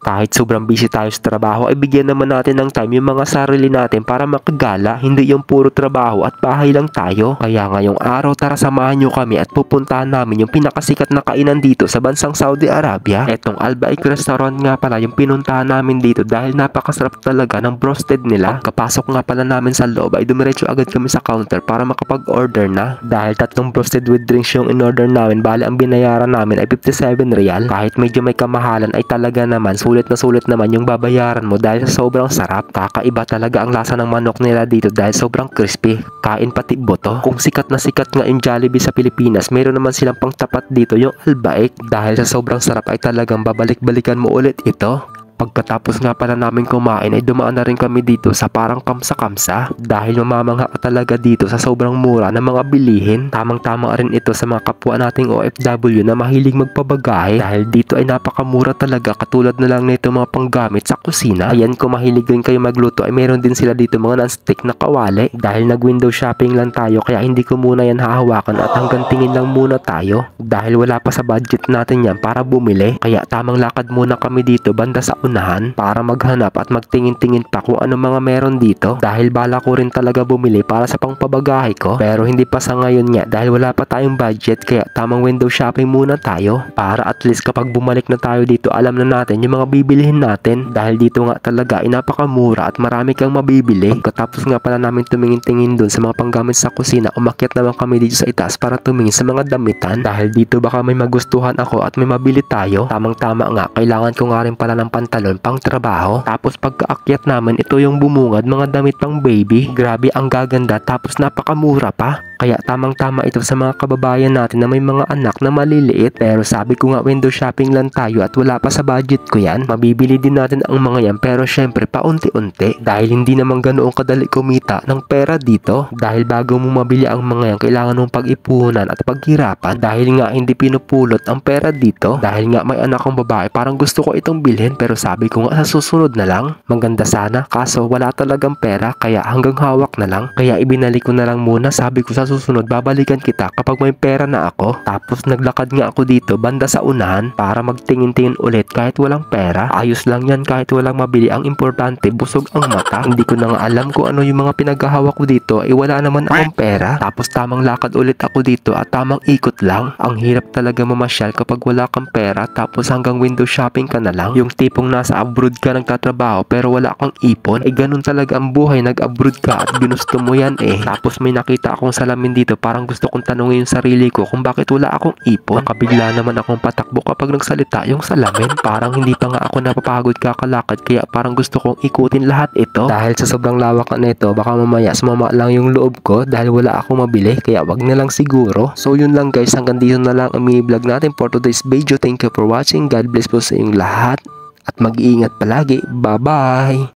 Kahit sobrang busy tayo sa trabaho ay bigyan naman natin ng time yung mga sarili natin para makagala, hindi yung puro trabaho at bahay lang tayo. Kaya ngayong araw tara samahan nyo kami at pupuntahan namin yung pinakasikat na kainan dito sa bansang Saudi Arabia. Etong Al Baik Restaurant nga pala yung pinuntahan namin dito dahil napakasarap talaga ng broasted nila. Kapasok nga pala namin sa loob ay dumiretso agad kami sa counter para makapag-order na. Dahil 3 broasted with drinks yung in-order namin, bali ang binayaran namin ay 57 riyal. Kahit medyo may kamahalan ay talaga naman sulit na sulit naman yung babayaran mo dahil sa sobrang sarap. Kakaiba talaga ang lasa ng manok nila dito dahil sobrang crispy. Kain pati boto. Kung sikat na sikat nga yung Jollibee sa Pilipinas, mayroon naman silang pangtapat dito yung Al Baik. Dahil sa sobrang sarap ay talagang babalik-balikan mo ulit ito. Pagkatapos nga pala namin kumain ay dumaan na rin kami dito sa parang kamsa-kamsa dahil mamamangha ka talaga dito sa sobrang mura ng mga bilihin. Tamang-tama rin ito sa mga kapwa nating OFW na mahilig magpabagahe dahil dito ay napakamura talaga, katulad na lang nito mga panggamit sa kusina. Ayan, kung mahilig rin kayo magluto ay meron din sila dito mga non-stick na kawali. Dahil nag-window shopping lang tayo kaya hindi ko muna yan hahawakan at hanggang tingin lang muna tayo dahil wala pa sa budget natin yan para bumili. Kaya tamang lakad muna kami dito banda sa unahan para maghanap at magtingin-tingin pa kung ano mga meron dito dahil bala ko rin talaga bumili para sa pangpabagahe ko, pero hindi pa sa ngayon nga dahil wala pa tayong budget. Kaya tamang window shopping muna tayo para at least kapag bumalik na tayo dito alam na natin yung mga bibilihin natin dahil dito nga talaga ay napakamura at marami kang mabibili. Pagkatapos nga pala namin tumingin-tingin dun sa mga panggamit sa kusina, umakyat naman kami dito sa itaas para tumingin sa mga damitan dahil dito baka may magustuhan ako at may mabili tayo. Tamang-tama nga, kailangan ko nga rin pala ng pantalon pang trabaho. Tapos pagkaakyat namin, ito yung bumungad, mga damit pang baby. Grabe ang gaganda tapos napakamura pa. Kaya tamang-tama ito sa mga kababayan natin na may mga anak na maliliit. Pero sabi ko nga window shopping lang tayo at wala pa sa budget ko yan. Mabibili din natin ang mga yan pero syempre paunti-unti dahil hindi naman ganoong kadali kumita ng pera dito. Dahil bago mo mabili ang mga yan, kailangan mong pag-ipunan at paghirapan dahil nga hindi pinupulot ang pera dito. Dahil nga may anak kong babae, parang gusto ko itong bilhin pero sabi ko nga sa susunod na lang. Maganda sana kaso wala talagang pera kaya hanggang hawak na lang. Kaya ibinalik ko na lang muna. Sabi ko sa susunod babalikan kita kapag may pera na ako. Tapos naglakad nga ako dito banda sa unahan para magtingin-tingin ulit kahit walang pera. Ayos lang yan kahit walang mabili. Ang importante busog ang mata. Hindi ko na nga alam kung ano yung mga pinaghahawak ko dito. Wala naman akong pera. Tapos tamang lakad ulit ako dito at tamang ikot lang. Ang hirap talaga mamasyal kapag wala kang pera tapos hanggang window shopping ka na lang. Yung tipong nasa abroad ka nagtatrabaho pero wala kang ipon. Ganun talaga ang buhay. Nag-abroad ka at ginusto mo yan Tapos may nakita akong salamin dito, parang gusto kong tanungin yung sarili ko kung bakit wala akong ipon. Nakabigla naman akong patakbo kapag nagsalita yung salamin. Parang hindi pa nga ako napapagod kakalakad kaya parang gusto kong ikutin lahat ito. Dahil sa sobrang lawak na ito, baka mamaya sumama lang yung loob ko dahil wala akong mabili kaya wag na lang siguro. So yun lang guys, hanggang dito na lang ang mini vlog natin for today's video. Thank you for watching. God bless po sa inyong lahat at mag-iingat palagi. Bye bye!